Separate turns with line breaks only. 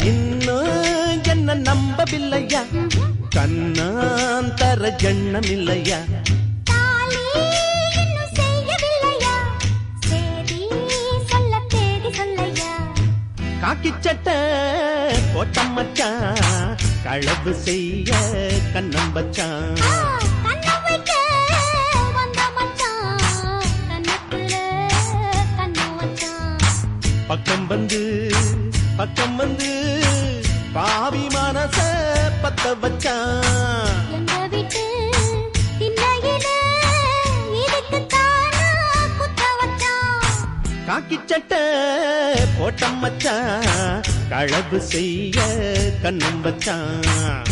இன்னும் என்ன நம்பவில்லையா கண்ணாந்தர எண்ணம் இல்லையா காக்கி சட்டை போட்டம் மச்சான் களவு செய்ய கண்ணம் வச்சான் பக்கம் வந்து பாவி மனச பத்த வச்சான் காக்கி சட்டை போட்டம் மச்சான் களவு செய்ய கண்ணம் வச்சான்